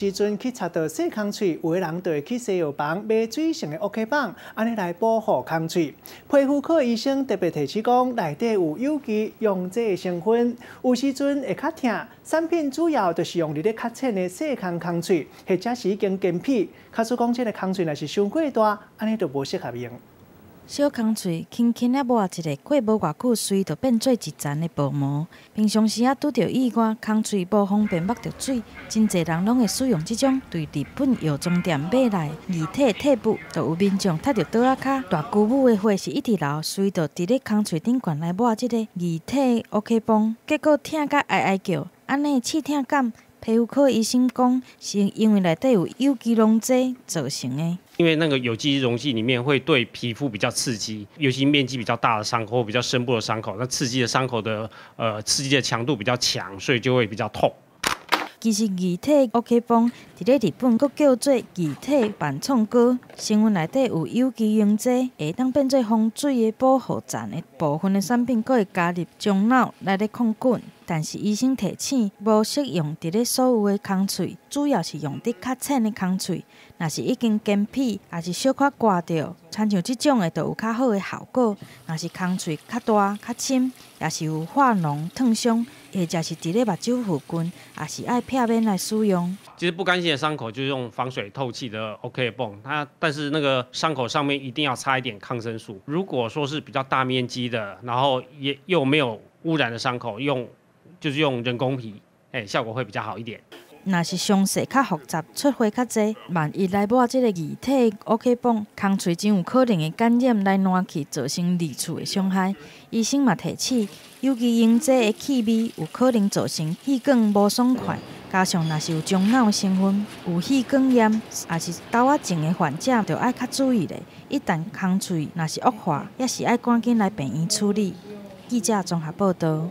时阵去查到细空喙，有的人就会去西药房买水性的 OK 棒，安尼来保护空喙。皮肤科医生特别提醒讲，内底有有机溶剂的成分，有时阵会较痛。产品主要就是用伫咧较浅的细空空喙，或者是已经干皮。卡出讲这个空喙若是伤过大，安尼就无适合用。小空喙轻轻啊抹一下，过无偌久，水就变做一层的薄膜。平常时啊，拄着意外，空喙无方便抹着水，真侪人拢会使用这种对日本药妆店买来的液体贴布。就有民众踢着倒仔骹，大舅母的血是一直流，随着伫咧空喙顶悬来抹这个液体 OK 绷，结果痛甲哀哀叫，安尼刺痛感。皮肤科医生讲，是因为内底有有机溶剂造成的。因为那个有机溶剂里面会对皮肤比较刺激，尤其面积比较大的伤口或比较深部的伤口，那刺激的伤口的刺激的强度比较强，所以就会比较痛。其实液体 OK 绷伫咧日本佫叫做液体板创膏，成分内底有有机溶剂，会当变做防水的保护层的部分的产品，佫会加入樟脑来咧抗菌。但是医生提醒，无适用伫咧所有的空喙，主要是用伫较浅的空喙。若是已经干皮，也是小可刮掉，亲像即种的，就有较好的效果。若是空喙较大、较深，也是有化脓、烫伤，或者是伫咧目睭附近，也是爱避免来使用。其实不干净的伤口就是用防水透气的 OK 泵，但是那个伤口上面一定要擦一点抗生素。如果说是比较大面积的，然后又没有污染的伤口，就是用人工皮，效果会比较好一点。若是伤势较复杂、出血较济，万一来抹这个液体 OK 泵，空喙真有可能会感染来烂去，造成二次的伤害。医生嘛提醒，有机溶剂的气味有可能造成气管无爽快，加上若是有樟脑成分、有气管炎，也是豆仔症的患者，就要较注意咧。一旦空喙若是恶化，也是爱赶紧来病院处理。记者综合报道。